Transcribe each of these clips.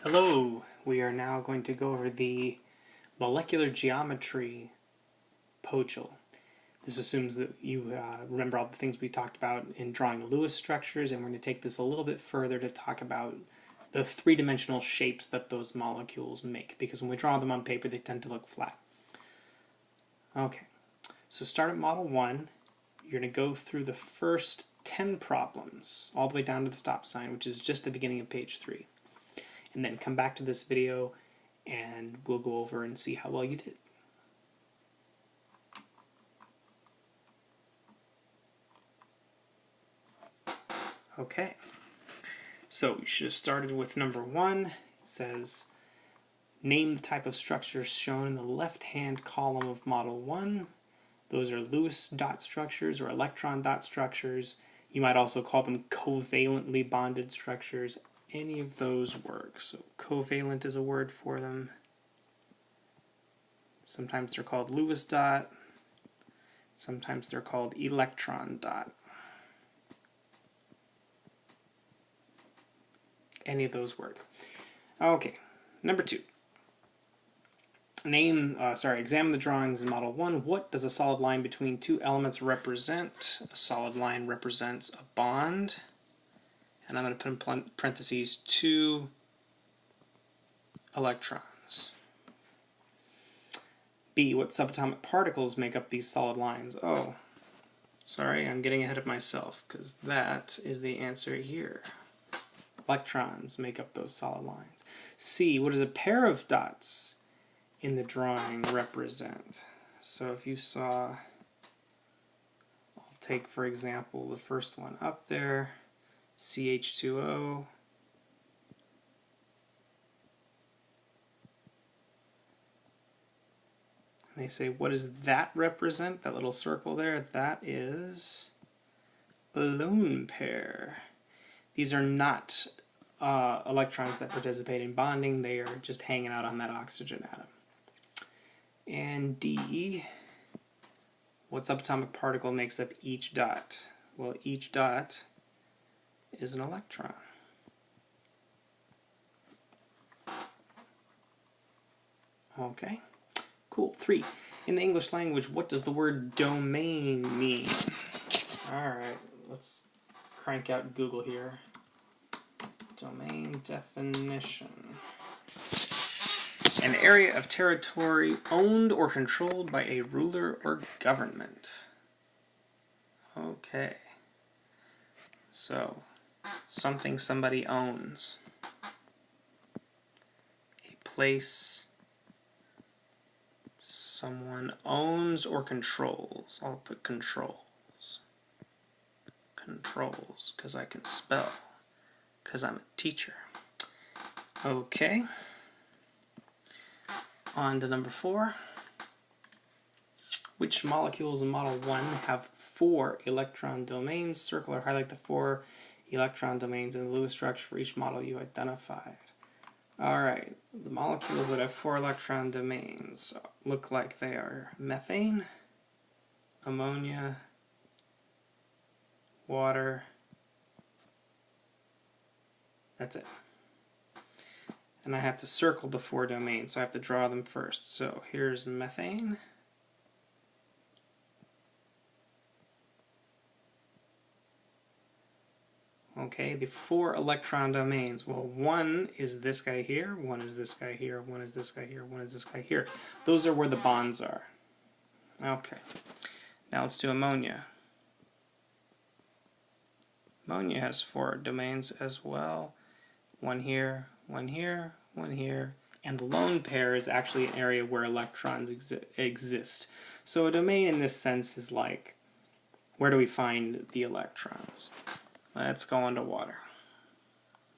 Hello, we are now going to go over the molecular geometry POGIL. This assumes that you remember all the things we talked about in drawing Lewis structures, and we're going to take this a little bit further to talk about the three-dimensional shapes that those molecules make, because when we draw them on paper they tend to look flat. Okay, so start at model 1. You're going to go through the first 10 problems, all the way down to the stop sign, which is just the beginning of page 3. And then come back to this video and we'll go over and see how well you did. Okay, so you should have started with number 1. It says, name the type of structures shown in the left-hand column of model 1. Those are Lewis dot structures or electron dot structures. You might also call them covalently bonded structures. Any of those work. So covalent is a word for them. Sometimes they're called Lewis dot. Sometimes they're called electron dot. Any of those work. Okay, number 2. Examine the drawings in model 1. What does a solid line between two elements represent? A solid line represents a bond. And I'm going to put in parentheses 2 electrons. B, what subatomic particles make up these solid lines? Oh, sorry, I'm getting ahead of myself, because that is the answer here. Electrons make up those solid lines. C, what does a pair of dots in the drawing represent? So if you saw, I'll take for example the first one up there, CH2O, and they say, what does that represent, that little circle there? That is a lone pair. These are not electrons that participate in bonding, they are just hanging out on that oxygen atom. And D, what subatomic particle makes up each dot? Well, each dot is an electron. Okay, cool. 3. In the English language, what does the word domain mean? Alright, let's crank out Google here. Domain definition. An area of territory owned or controlled by a ruler or government. Okay. So, something somebody owns. A place someone owns or controls. I'll put controls. Controls, because I can spell. Because I'm a teacher. Okay. On to number 4. Which molecules in model 1 have 4 electron domains? Circle or highlight the 4 electron domains in the Lewis structure for each model you identified. Alright, the molecules that have 4 electron domains look like they are methane, ammonia, water. That's it. And I have to circle the 4 domains, so I have to draw them first. So here's methane. Okay, the 4 electron domains. Well, one is this guy here, one is this guy here, one is this guy here, one is this guy here. Those are where the bonds are. Okay, now let's do ammonia. Ammonia has 4 domains as well. One here, one here, one here. And the lone pair is actually an area where electrons exist. So a domain in this sense is like, where do we find the electrons? Let's go into water.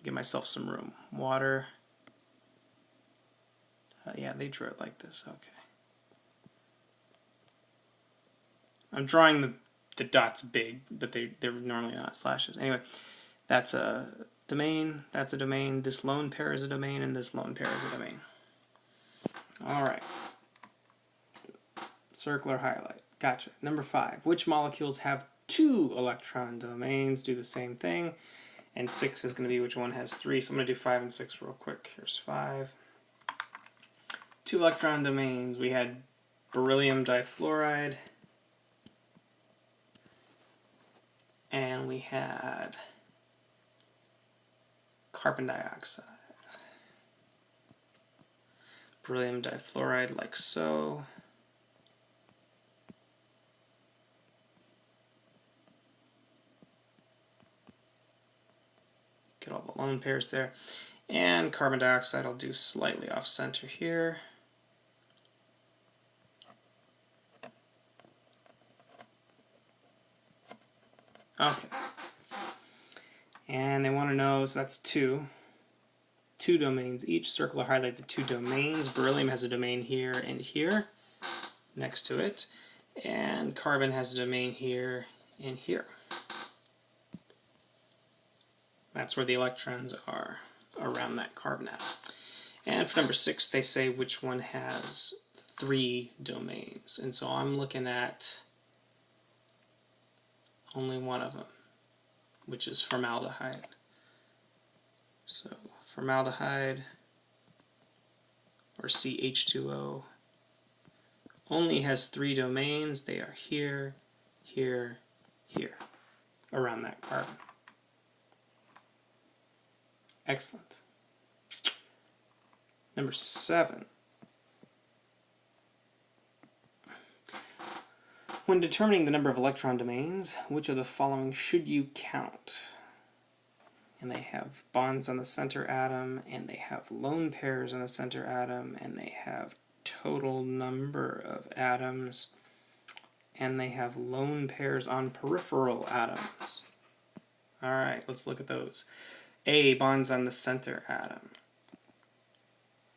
Give myself some room. Water. Yeah, they drew it like this. Okay. I'm drawing the dots big, but they're normally not slashes. Anyway, that's a domain, that's a domain, this lone pair is a domain, and this lone pair is a domain. Alright. Circle or highlight. Gotcha. Number 5. Which molecules have 2 electron domains? Do the same thing. and 6 is going to be which one has 3. So I'm going to do 5 and 6 real quick. Here's 5. 2 electron domains. We had beryllium difluoride, and we had carbon dioxide. Beryllium difluoride like so. Get all the lone pairs there. And carbon dioxide I'll do slightly off center here. Okay. And they want to know, so that's 2 domains each. Circle or highlight the 2 domains. Beryllium has a domain here and here next to it. And carbon has a domain here and here. That's where the electrons are around that carbon atom. And for number 6, they say which one has 3 domains. And so I'm looking at only one of them, which is formaldehyde. So formaldehyde, or CH2O, only has 3 domains. They are here, here, here, around that carbon. Excellent. Number 7. When determining the number of electron domains, which of the following should you count? And they have bonds on the center atom, and they have lone pairs on the center atom, and they have total number of atoms, and they have lone pairs on peripheral atoms. All right, let's look at those. A, bonds on the center atom.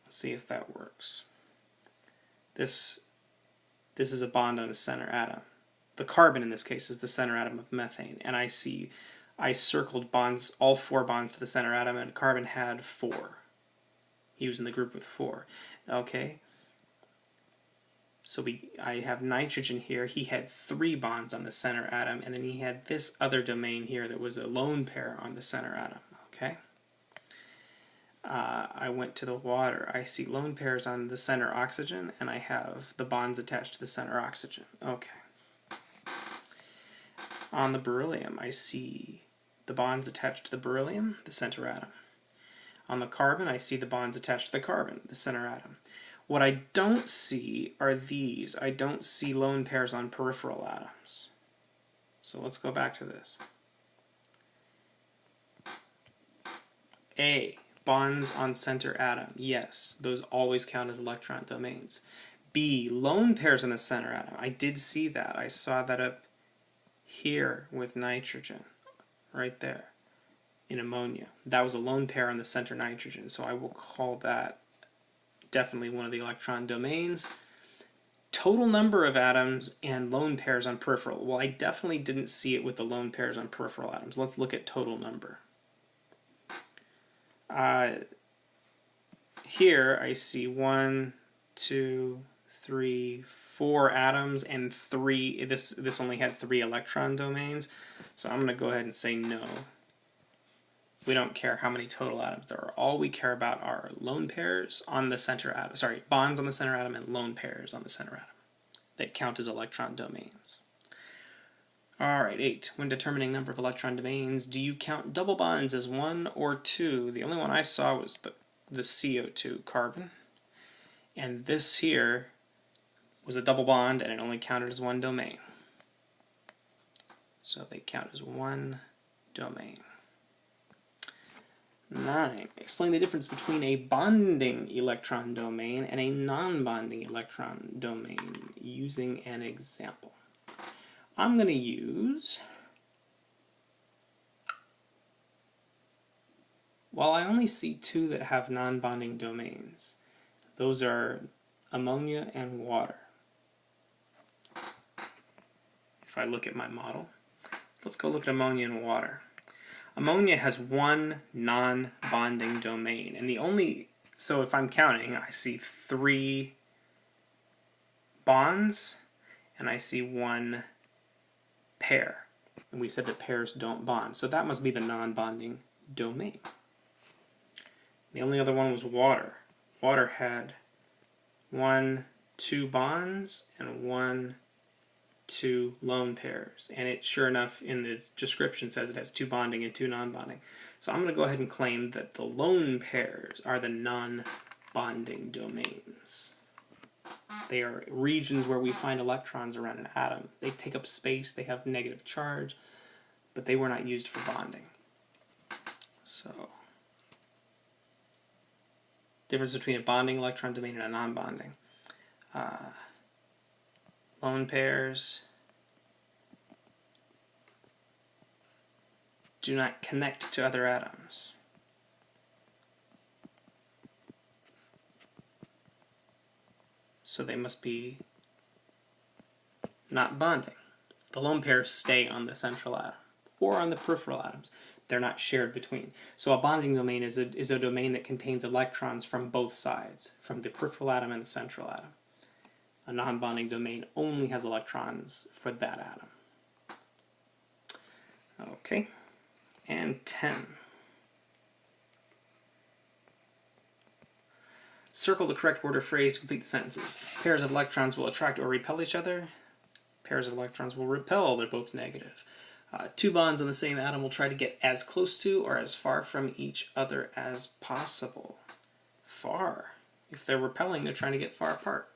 Let's see if that works. This is a bond on a center atom. The carbon in this case is the center atom of methane, and I circled bonds, all 4 bonds to the center atom, and carbon had 4. He was in the group with 4. Okay. So I have nitrogen here. He had 3 bonds on the center atom, and then he had this other domain here that was a lone pair on the center atom. Okay. I went to the water. I see lone pairs on the center oxygen, and I have the bonds attached to the center oxygen. Okay. On the beryllium, I see the bonds attached to the beryllium, the center atom. On the carbon, I see the bonds attached to the carbon, the center atom. What I don't see are these. I don't see lone pairs on peripheral atoms. So let's go back to this. A, bonds on center atom. Yes, those always count as electron domains. B, lone pairs on the center atom. I did see that. I saw that up here with nitrogen, right there, in ammonia. That was a lone pair on the center nitrogen, so I will call that definitely one of the electron domains. Total number of atoms and lone pairs on peripheral. Well, I definitely didn't see it with the lone pairs on peripheral atoms. Let's look at total number. Here I see 1, 2, 3, 4 atoms, and 3. This only had 3 electron domains, so I'm going to go ahead and say no. We don't care how many total atoms there are. All we care about are lone pairs on the center atom. Sorry, bonds on the center atom and lone pairs on the center atom that count as electron domains. All right, 8. When determining number of electron domains, do you count double bonds as 1 or 2? The only one I saw was the CO2 carbon, and this here was a double bond, and it only counted as 1 domain. So they count as 1 domain. 9. Explain the difference between a bonding electron domain and a non-bonding electron domain using an example. I'm going to use, well, I only see 2 that have non-bonding domains. Those are ammonia and water. If I look at my model, let's go look at ammonia and water. Ammonia has 1 non-bonding domain, and so if I'm counting, I see 3 bonds, and I see 1 pair. And we said that pairs don't bond, so that must be the non-bonding domain. The only other one was water. Water had 1, 2 bonds and 1, 2 lone pairs. And it, sure enough, in the description says it has 2 bonding and 2 non-bonding. So I'm going to go ahead and claim that the lone pairs are the non-bonding domains. They are regions where we find electrons around an atom. They take up space, they have negative charge, but they were not used for bonding. So, difference between a bonding electron domain and a non-bonding. Lone pairs do not connect to other atoms. So they must be not bonding. The lone pairs stay on the central atom or on the peripheral atoms. They're not shared between. So a bonding domain is a domain that contains electrons from both sides, from the peripheral atom and the central atom. A non-bonding domain only has electrons for that atom. Okay, and 10. Circle the correct word or phrase to complete the sentences. Pairs of electrons will attract or repel each other. Pairs of electrons will repel, they're both negative. 2 bonds on the same atom will try to get as close to or as far from each other as possible. Far. If they're repelling, they're trying to get far apart.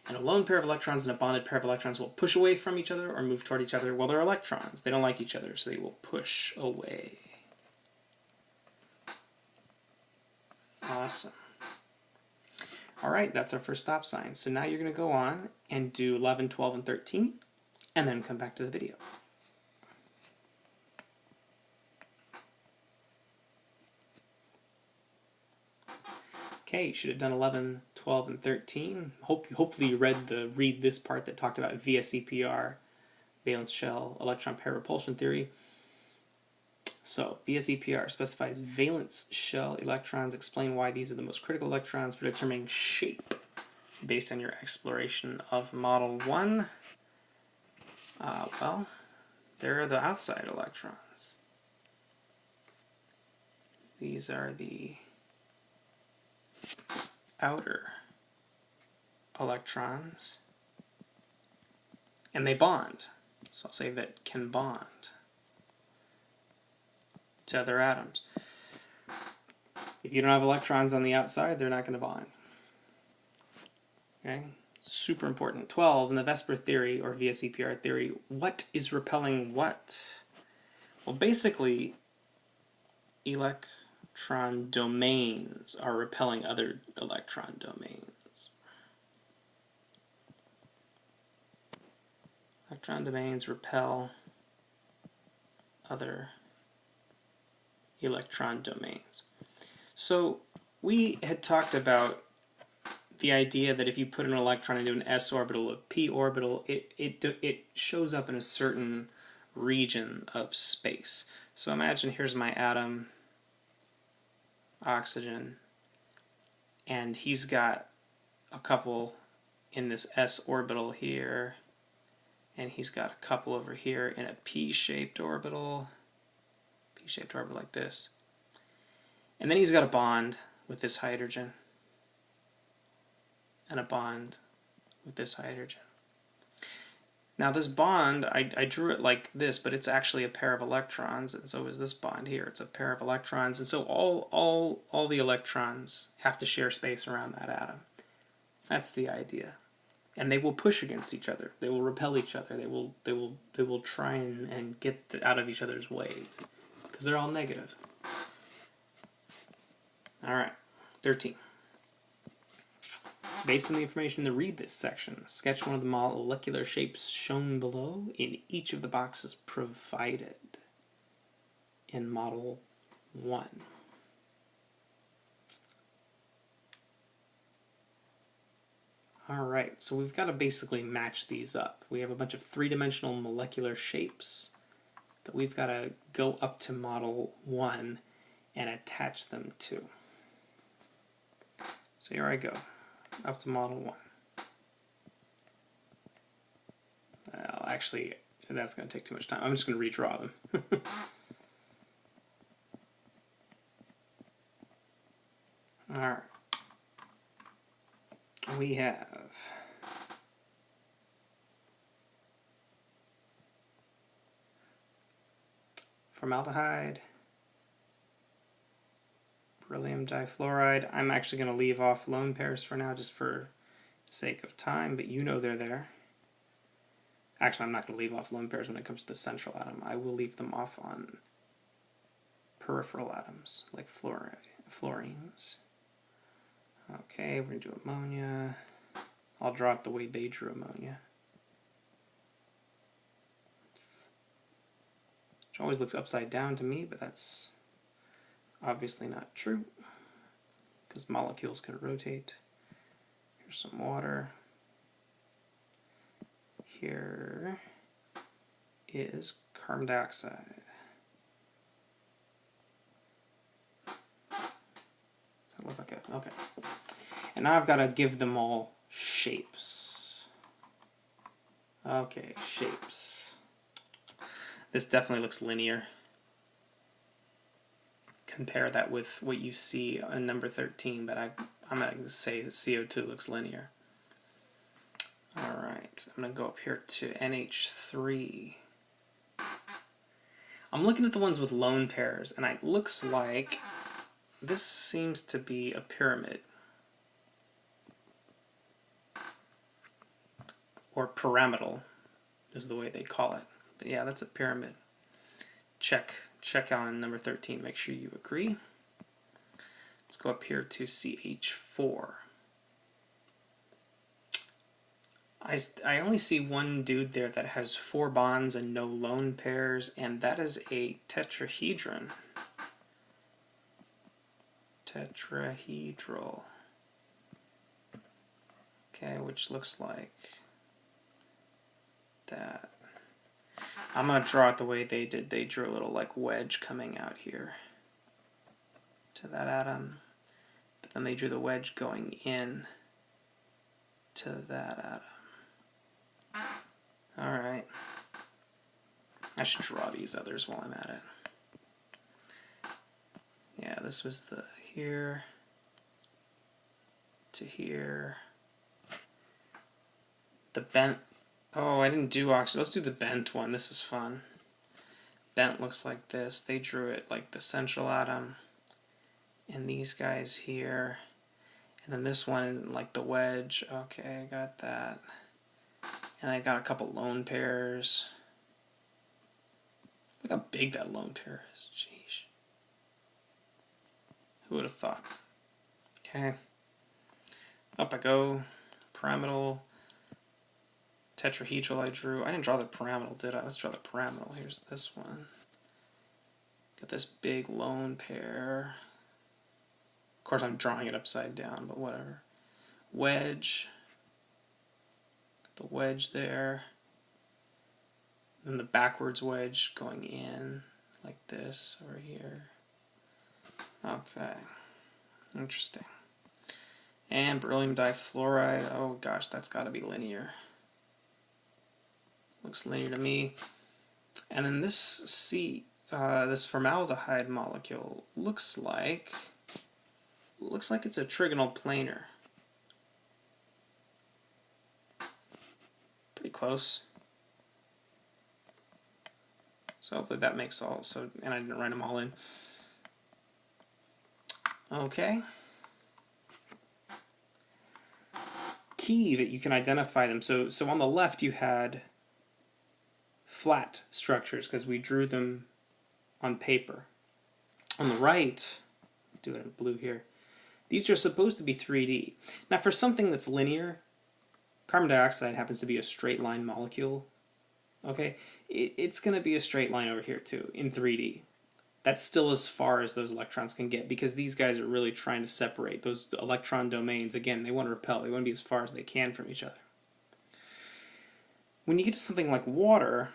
And a lone pair of electrons and a bonded pair of electrons will push away from each other or move toward each other. Well, they're electrons. They don't like each other, so they will push away. Awesome. All right, that's our first stop sign. So now you're going to go on and do 11, 12, and 13, and then come back to the video. Okay, you should have done 11, 12, and 13. Hopefully you read this part that talked about VSEPR, valence shell, electron pair repulsion theory. So, VSEPR specifies valence shell electrons, explain why these are the most critical electrons for determining shape based on your exploration of Model 1. Well, they're the outside electrons. These are the outer electrons, and they bond. So I'll say that can bond to other atoms. If you don't have electrons on the outside, they're not going to bond. Okay? Super important. 12, in the Vesper theory, or VSEPR theory, what is repelling what? Well, basically, electron domains are repelling other electron domains. Electron domains repel other electron domains. So we had talked about the idea that if you put an electron into an s orbital, a p orbital, it shows up in a certain region of space. So imagine here's my atom, oxygen, and he's got a couple in this s orbital here, and he's got a couple over here in a p-shaped orbital like this. And then he's got a bond with this hydrogen and a bond with this hydrogen. Now this bond, I drew it like this, but it's actually a pair of electrons, and so is this bond here. It's a pair of electrons, and so all the electrons have to share space around that atom. That's the idea. And they will push against each other. They will repel each other. They will try and get out of each other's way, because they're all negative. All right, 13. Based on the information to read this section, sketch one of the molecular shapes shown below in each of the boxes provided in Model 1. Alright, so we've got to basically match these up. We have a bunch of three-dimensional molecular shapes that we've got to go up to Model 1 and attach them to. So here I go. Up to Model 1. Well, actually, that's going to take too much time. I'm just going to redraw them. Alright. We have formaldehyde, beryllium difluoride. I'm actually going to leave off lone pairs for now just for sake of time, but you know they're there. Actually, I'm not going to leave off lone pairs when it comes to the central atom. I will leave them off on peripheral atoms, like fluorines. Okay, we're going to do ammonia. I'll draw it the way they drew ammonia. Which always looks upside down to me, but that's obviously not true, because molecules can rotate. Here's some water. Here is carbon dioxide. Does that look like it? Okay. And now I've got to give them all shapes. Okay, shapes. This definitely looks linear. Compare that with what you see in number 13, but I'm going to say the CO2 looks linear. Alright, I'm going to go up here to NH3. I'm looking at the ones with lone pairs, and it looks like this seems to be a pyramid. Or pyramidal is the way they call it. But yeah, that's a pyramid. Check on number 13, make sure you agree. Let's go up here to CH4. I only see one dude there that has 4 bonds and no lone pairs, and that is a tetrahedron. Tetrahedral. Okay, which looks like that. I'm going to draw it the way they did. They drew a little like wedge coming out here to that atom, but then they drew the wedge going in to that atom. Alright. I should draw these others while I'm at it. Yeah, this was the here to here. The bent. Oh, I didn't do oxygen. Let's do the bent one. This is fun. Bent looks like this. They drew it like the central atom. And these guys here. And then this one like the wedge. Okay, I got that. And I got a couple lone pairs. Look how big that lone pair is. Jeez. Who would have thought? Okay. Up I go. Pyramidal. Tetrahedral I drew. I didn't draw the pyramidal, did I? Let's draw the pyramidal. Here's this one. Got this big lone pair. Of course I'm drawing it upside down, but whatever. Wedge. The wedge there, then the backwards wedge going in like this over here. Okay, interesting. And beryllium difluoride. Oh gosh, that's got to be linear. Looks linear to me. And then this this formaldehyde molecule looks like it's a trigonal planar. Pretty close. So hopefully that makes all. So, and I didn't write them all in. Okay. Key that you can identify them. So on the left you had flat structures because we drew them on paper. On the right, do it in blue here. These are supposed to be 3D. Now for something that's linear, carbon dioxide happens to be a straight line molecule. Okay, it's going to be a straight line over here too in 3D. That's still as far as those electrons can get because these guys are really trying to separate those electron domains. Again, they want to repel. They want to be as far as they can from each other. When you get to something like water,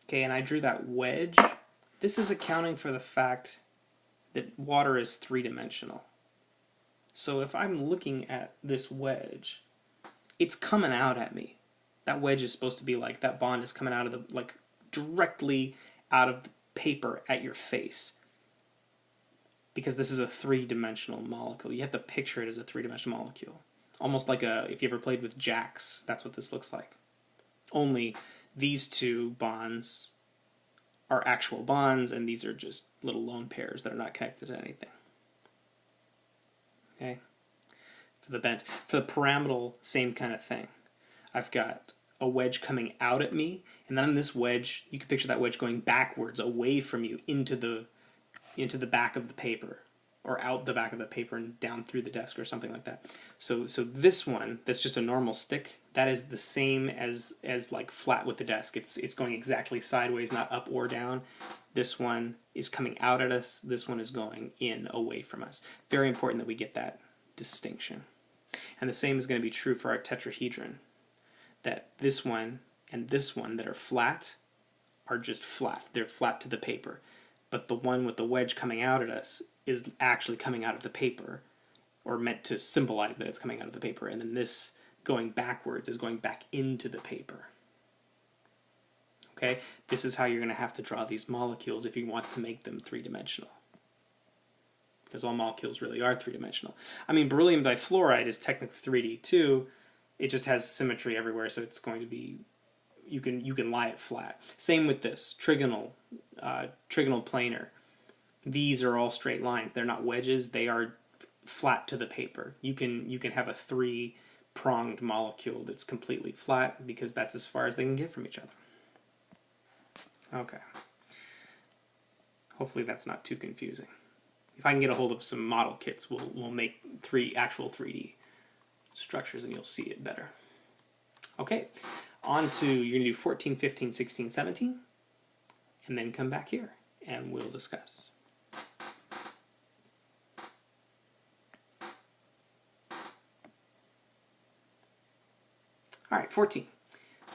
okay, and I drew that wedge, this is accounting for the fact that water is three-dimensional. So if I'm looking at this wedge, it's coming out at me. That wedge is supposed to be like, that bond is coming out of the, like, directly out of the paper at your face. because this is a three-dimensional molecule. You have to picture it as a three-dimensional molecule. Almost like if you ever played with jacks, that's what this looks like. Only these two bonds are actual bonds, and these are just little lone pairs that are not connected to anything. Okay? For the pyramidal, same kind of thing. I've got a wedge coming out at me, and then this wedge, you can picture that wedge going backwards away from you into the back of the paper, or out the back of the paper and down through the desk or something like that. So this one, that's just a normal stick, that is the same as like flat with the desk. It's going exactly sideways, not up or down. This one is coming out at us. This one is going in away from us. Very important that we get that distinction. And the same is going to be true for our tetrahedron. That this one and this one that are flat are just flat. They're flat to the paper. But the one with the wedge coming out at us is actually coming out of the paper, or meant to symbolize that it's coming out of the paper. And then this going backwards is going back into the paper. Okay? This is how you're going to have to draw these molecules if you want to make them three-dimensional. Because all molecules really are three-dimensional. I mean, beryllium difluoride is technically 3D too. It just has symmetry everywhere, so it's going to be, you can lie it flat. Same with this, trigonal planar. These are all straight lines. They're not wedges, they are flat to the paper. You can have a three-pronged molecule that's completely flat because that's as far as they can get from each other. Okay. Hopefully that's not too confusing. If I can get a hold of some model kits, we'll make actual 3D structures and you'll see it better. Okay, on to, you're going to do 14, 15, 16, 17, and then come back here and we'll discuss. All right, 14.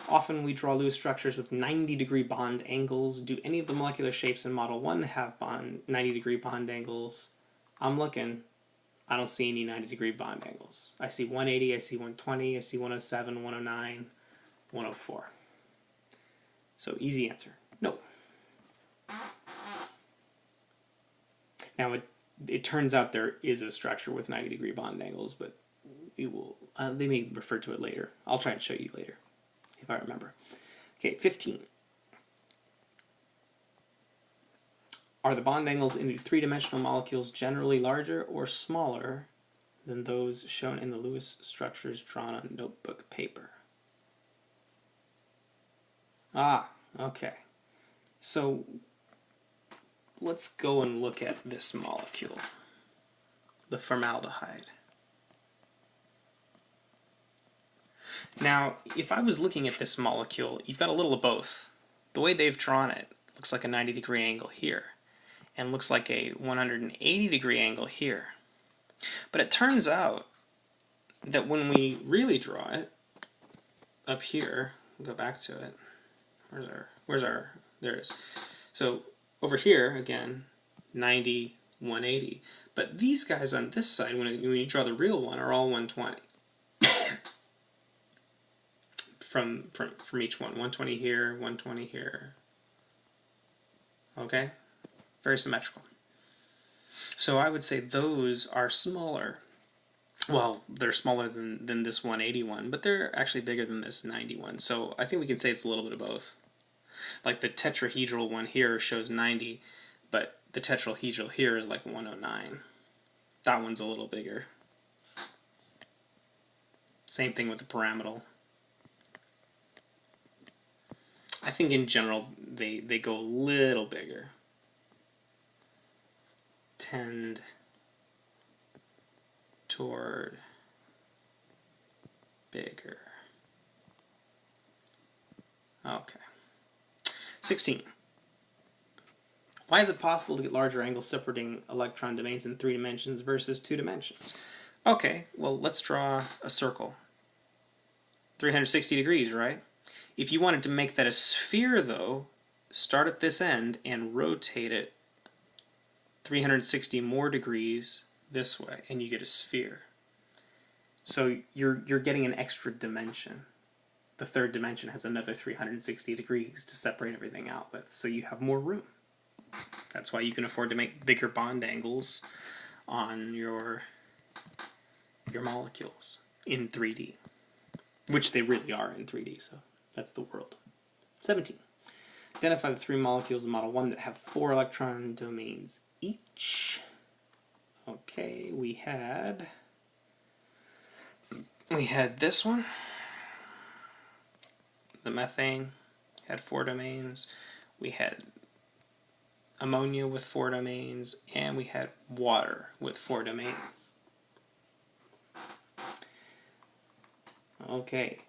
Often we draw Lewis structures with 90-degree bond angles. Do any of the molecular shapes in Model 1 have 90-degree bond angles? I'm looking. I don't see any 90-degree bond angles. I see 180, I see 120, I see 107, 109, 104. So easy answer, no. Now it turns out there is a structure with 90-degree bond angles, but they may refer to it later. I'll try and show you later, if I remember. Okay, 15. Are the bond angles in the three-dimensional molecules generally larger or smaller than those shown in the Lewis structures drawn on notebook paper? Ah, okay. So let's go and look at this molecule, the formaldehyde. Now, if I was looking at this molecule, you've got a little of both. The way they've drawn it looks like a 90-degree angle here, and looks like a 180-degree angle here. But it turns out that when we really draw it, up here, go back to it, there it is. So over here, again, 90, 180. But these guys on this side, when you draw the real one, are all 120. from each one. 120 here, 120 here. Okay? Very symmetrical. So I would say those are smaller. Well, they're smaller than this 181, but they're actually bigger than this 91. So I think we can say it's a little bit of both. Like the tetrahedral one here shows 90, but the tetrahedral here is like 109. That one's a little bigger. Same thing with the pyramidal. I think in general they go a little bigger. Tend toward bigger. Okay. 16. Why is it possible to get larger angles separating electron domains in 3 dimensions versus 2 dimensions? Okay, well, let's draw a circle. 360 degrees, right? If you wanted to make that a sphere, though, start at this end and rotate it 360 more degrees this way, and you get a sphere. So you're getting an extra dimension. The third dimension has another 360 degrees to separate everything out with, so you have more room. That's why you can afford to make bigger bond angles on your molecules in 3D, which they really are in 3D, so that's the world. 17. Identify the 3 molecules in Model 1 that have 4 electron domains each. Okay, we had this one. The methane had 4 domains. We had ammonia with 4 domains, and we had water with 4 domains. Okay.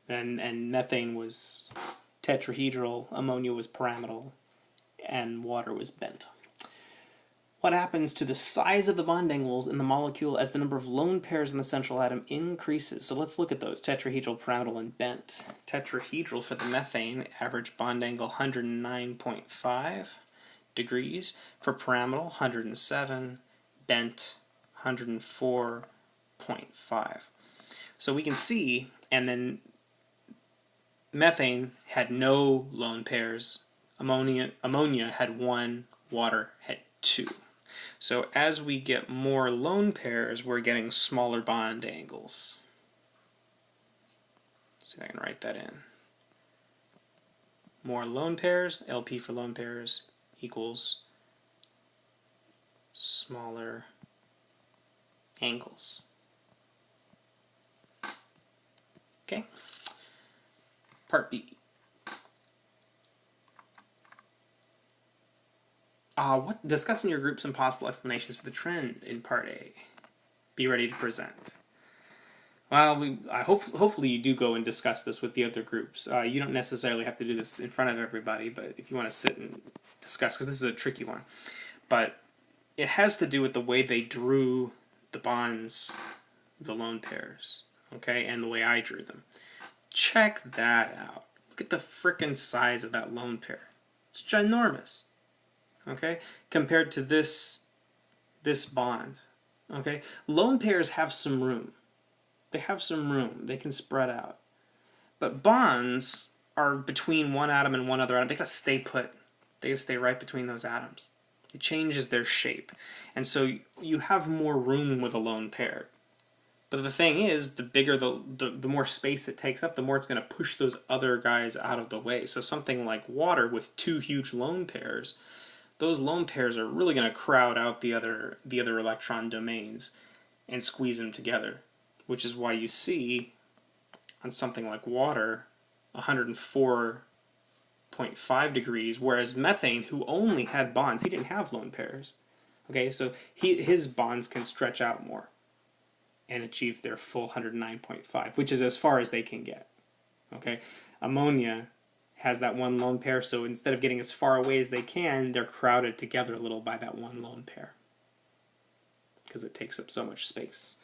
And methane was tetrahedral, ammonia was pyramidal, and water was bent. What happens to the size of the bond angles in the molecule as the number of lone pairs in the central atom increases? So let's look at those, tetrahedral, pyramidal, and bent. Tetrahedral for the methane, average bond angle 109.5 degrees. For pyramidal, 107. Bent, 104.5. So we can see, and then methane had no lone pairs, ammonia had 1, water had 2. So as we get more lone pairs, we're getting smaller bond angles. Let's see if I can write that in. More lone pairs, LP for lone pairs, equals smaller angles. Okay. Part B. Discussing your group some possible explanations for the trend in Part A. Be ready to present. Well, hopefully you do go and discuss this with the other groups. You don't necessarily have to do this in front of everybody, but if you want to sit and discuss, because this is a tricky one. But it has to do with the way they drew the bonds, the lone pairs, okay, and the way I drew them. Check that out. Look at the frickin' size of that lone pair. It's ginormous. Okay, compared to this bond. Okay, lone pairs have some room. They have some room. They can spread out. But bonds are between one atom and one other atom. They gotta stay put. They gotta stay right between those atoms. It changes their shape, and so you have more room with a lone pair. But the thing is, the bigger the more space it takes up, the more it's going to push those other guys out of the way. So something like water with 2 huge lone pairs, those lone pairs are really going to crowd out the other electron domains and squeeze them together, which is why you see on something like water 104.5 degrees, whereas methane, who only had bonds, he didn't have lone pairs. Okay, so his bonds can stretch out more and achieve their full 109.5, which is as far as they can get. Okay, ammonia has that 1 lone pair, so instead of getting as far away as they can, they're crowded together a little by that 1 lone pair because it takes up so much space.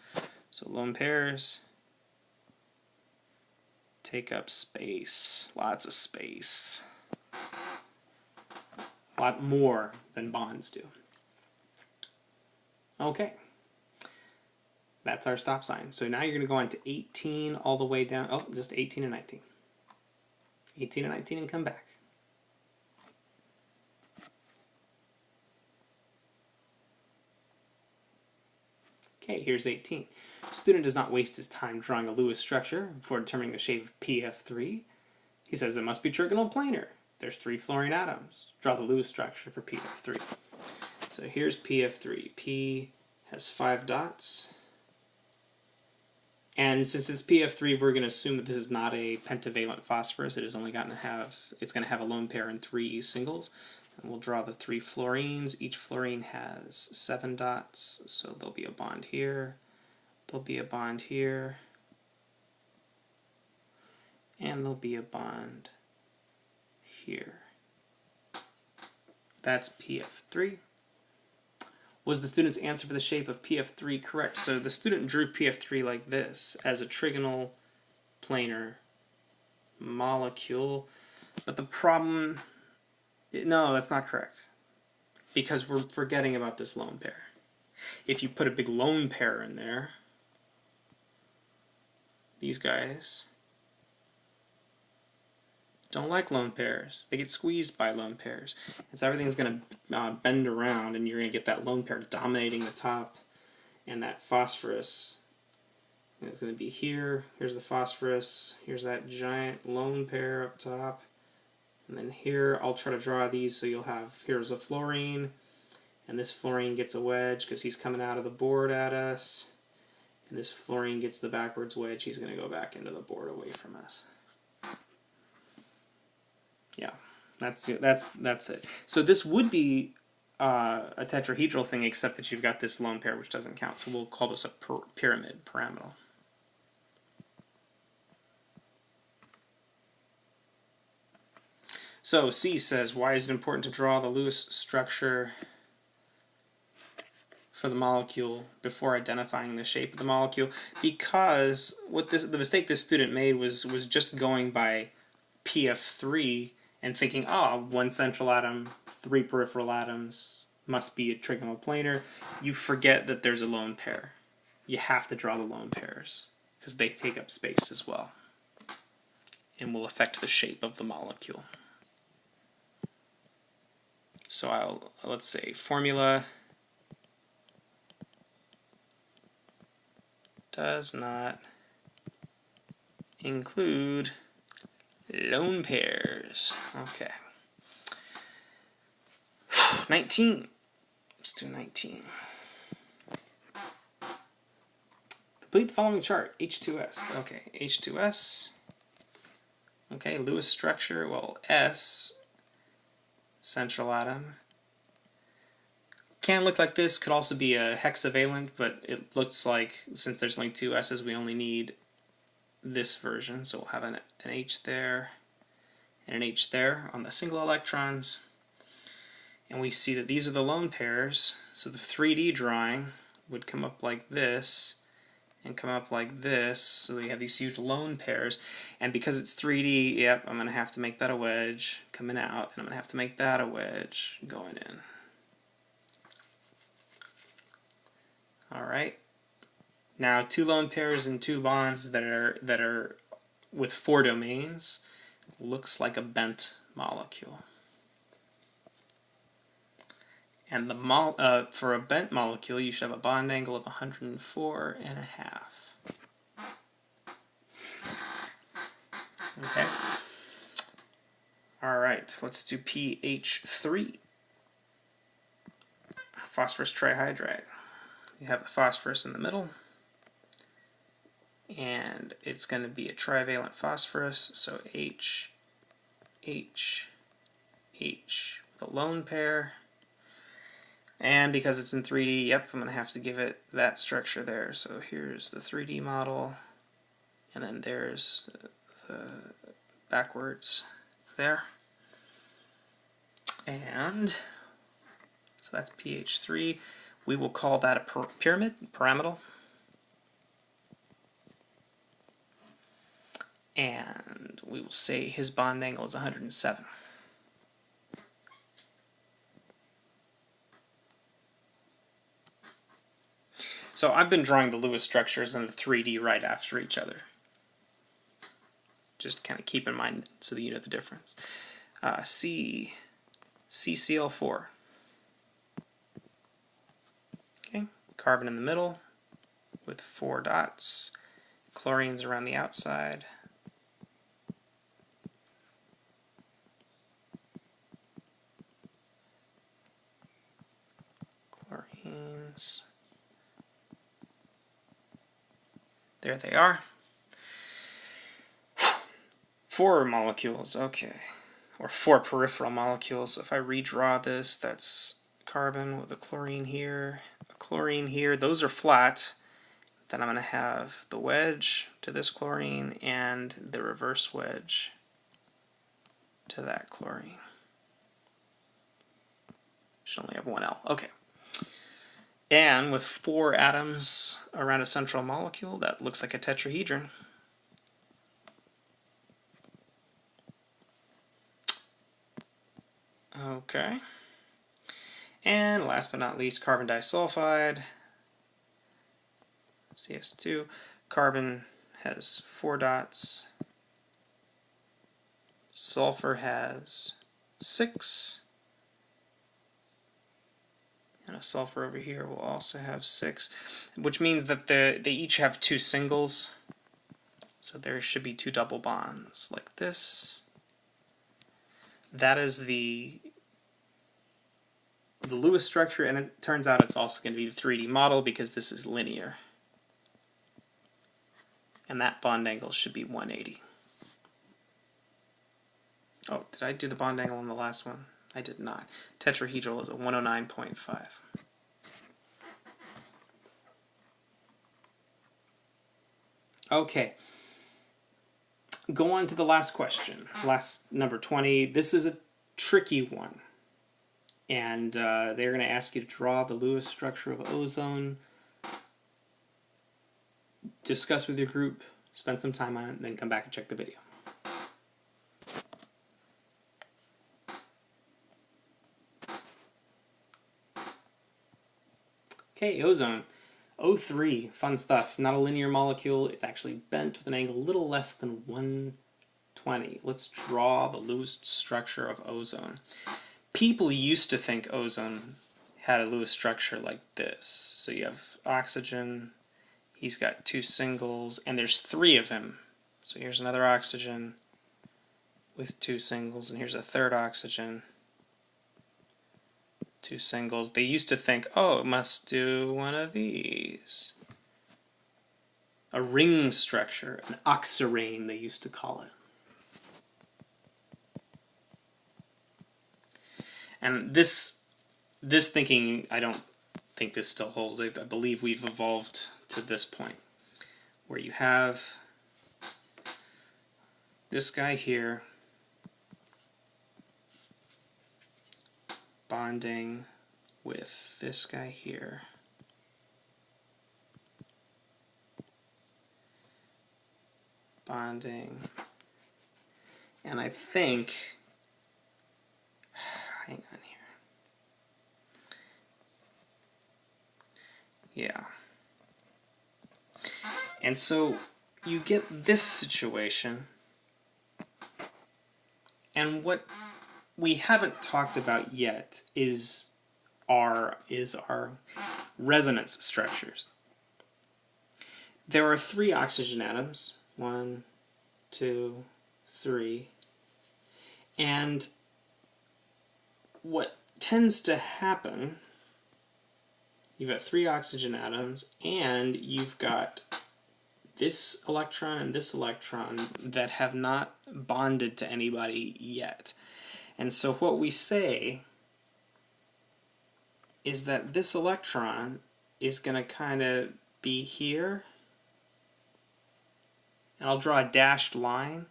So lone pairs take up space, lots of space, a lot more than bonds do. Okay. That's our stop sign. So now you're going to go on to 18 all the way down. Oh, just 18 and 19. 18 and 19 and come back. Okay, here's 18. Student does not waste his time drawing a Lewis structure before determining the shape of PF3. He says it must be trigonal planar. There's 3 fluorine atoms. Draw the Lewis structure for PF3. So here's PF3. P has 5 dots. And since it's PF3, we're going to assume that this is not a pentavalent phosphorus. It is only going to have a lone pair and 3 singles. And we'll draw the 3 fluorines. Each fluorine has 7 dots, so there'll be a bond here. There'll be a bond here. And there'll be a bond here. That's PF3. Was the student's answer for the shape of PF3 correct? So the student drew PF3 like this, as a trigonal planar molecule. But the problem, no, that's not correct. Because we're forgetting about this lone pair. If you put a big lone pair in there, these guys, don't like lone pairs. They get squeezed by lone pairs. And so everything's going to bend around, and you're going to get that lone pair dominating the top. And that phosphorus is going to be here. Here's the phosphorus. Here's that giant lone pair up top. And then here, I'll try to draw these so you'll have, here's a fluorine. And this fluorine gets a wedge because he's coming out of the board at us. And this fluorine gets the backwards wedge. He's going to go back into the board away from us. Yeah, that's it. So this would be a tetrahedral thing, except that you've got this lone pair, which doesn't count. So we'll call this a pyramid, pyramidal. So C says, why is it important to draw the Lewis structure for the molecule before identifying the shape of the molecule? Because the mistake this student made was just going by PF3 and thinking, oh, one central atom, 3 peripheral atoms, must be a trigonoplanar. You forget that there's a lone pair. You have to draw the lone pairs because they take up space as well and will affect the shape of the molecule. So let's say formula does not include lone pairs. Okay. 19. Let's do 19. Complete the following chart. H2S. Okay, H2S. Okay, Lewis structure. Well, S, central atom. Can look like this. Could also be a hexavalent, but it looks like, since there's only 2 S's, we only need this version. So we'll have an H there and an H there on the single electrons. And we see that these are the lone pairs. So the 3D drawing would come up like this and come up like this. So we have these huge lone pairs. And because it's 3D, yep, I'm going to have to make that a wedge coming out. And I'm going to have to make that a wedge going in. All right. Now 2 lone pairs and 2 bonds that are with 4 domains looks like a bent molecule. And the for a bent molecule, you should have a bond angle of 104.5. Okay. All right. Let's do pH3. Phosphorus trihydride. You have the phosphorus in the middle, and it's going to be a trivalent phosphorus, so H, H, H, the lone pair. And because it's in 3D, yep, I'm going to have to give it that structure there. So here's the 3D model, and then there's the backwards there. And so that's pH3. We will call that a pyramid, pyramidal. And we will say his bond angle is 107. So I've been drawing the Lewis structures in the 3D right after each other. Just kind of keep in mind so that you know the difference. CCl4. Okay, carbon in the middle with 4 dots. Chlorines around the outside. Chlorines. There they are. 4 molecules, okay. Or 4 peripheral molecules. So if I redraw this, that's carbon with a chlorine here, a chlorine here. Those are flat. Then I'm going to have the wedge to this chlorine and the reverse wedge to that chlorine. Should only have 1 L. Okay. And with 4 atoms around a central molecule, that looks like a tetrahedron. Okay. And last but not least, carbon disulfide, CS2. Carbon has 4 dots. Sulfur has 6. And a sulfur over here will also have 6, which means that they each have 2 singles. So there should be 2 double bonds like this. That is the Lewis structure, and it turns out it's also going to be the 3D model because this is linear. And that bond angle should be 180. Oh, did I do the bond angle on the last one? I did not. Tetrahedral is a 109.5. Okay. Go on to the last question. Last, number 20. This is a tricky one. And they're going to ask you to draw the Lewis structure of ozone, discuss with your group, spend some time on it, and then come back and check the video. Okay, ozone. O3, fun stuff. Not a linear molecule. It's actually bent with an angle a little less than 120. Let's draw the Lewis structure of ozone. People used to think ozone had a Lewis structure like this. So you have oxygen, he's got 2 singles, and there's 3 of him. So here's another oxygen with 2 singles, and here's a third oxygen. 2 singles. They used to think, oh, it must do one of these. A ring structure, an oxirane they used to call it. And this thinking, I don't think this still holds. I believe we've evolved to this point, where you have this guy here bonding with this guy here. Bonding. And I think, hang on here. Yeah. And so you get this situation, and what we haven't talked about yet is our resonance structures. There are 3 oxygen atoms, 1, 2, 3, and what tends to happen, you've got 3 oxygen atoms, and you've got this electron and this electron that have not bonded to anybody yet. And so what we say is that this electron is going to kind of be here, and I'll draw a dashed line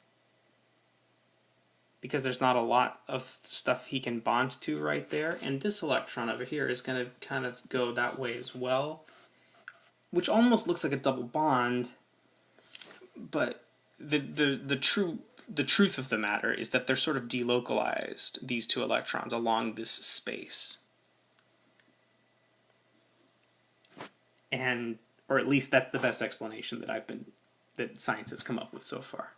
because there's not a lot of stuff he can bond to right there, and this electron over here is going to kind of go that way as well, which almost looks like a double bond, but the truth of the matter is that they're sort of delocalized, these 2 electrons, along this space. And, or at least that's the best explanation that science has come up with so far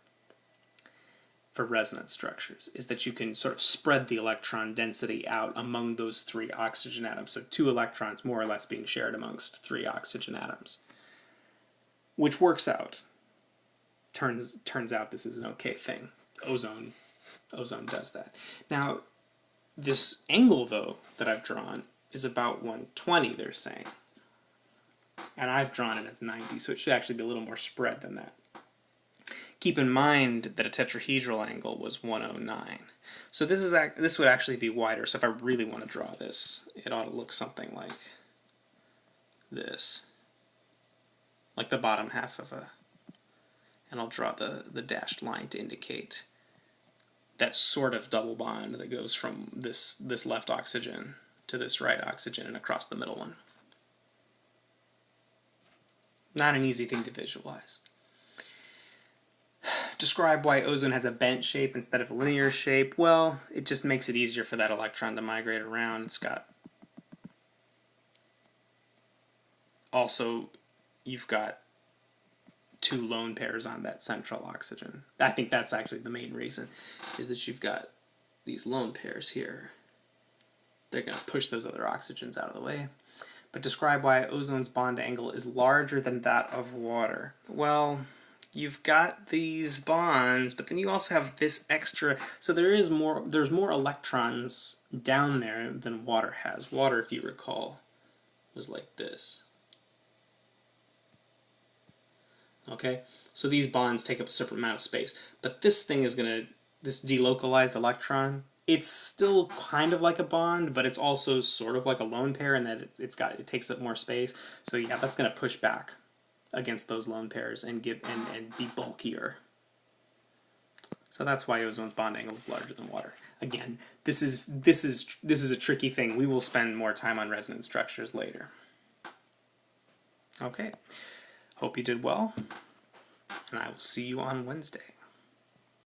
for resonance structures, is that you can sort of spread the electron density out among those 3 oxygen atoms. So 2 electrons more or less being shared amongst 3 oxygen atoms, which works out. Turns out this is an okay thing. Ozone does that. Now, this angle, though, that I've drawn is about 120, they're saying. And I've drawn it as 90, so it should actually be a little more spread than that. Keep in mind that a tetrahedral angle was 109. So this would actually be wider, so if I really want to draw this, it ought to look something like this. Like the bottom half of a... And I'll draw the dashed line to indicate that sort of double bond that goes from this left oxygen to this right oxygen and across the middle one. Not an easy thing to visualize. Describe why ozone has a bent shape instead of a linear shape. Well, it just makes it easier for that electron to migrate around. It's got... Also, you've got two lone pairs on that central oxygen. I think that's actually the main reason, is that you've got these lone pairs here. They're going to push those other oxygens out of the way. But describe why ozone's bond angle is larger than that of water. Well, you've got these bonds, but then you also have this extra, so there's more electrons down there than water has. Water, if you recall, was like this. Okay, so these bonds take up a separate amount of space, but this thing is this delocalized electron, it's still kind of like a bond, but it's also sort of like a lone pair in that it takes up more space. So yeah, that's going to push back against those lone pairs and be bulkier. So that's why ozone's bond angle is larger than water. Again, this is a tricky thing. We will spend more time on resonance structures later. Okay, hope you did well, and I will see you on Wednesday.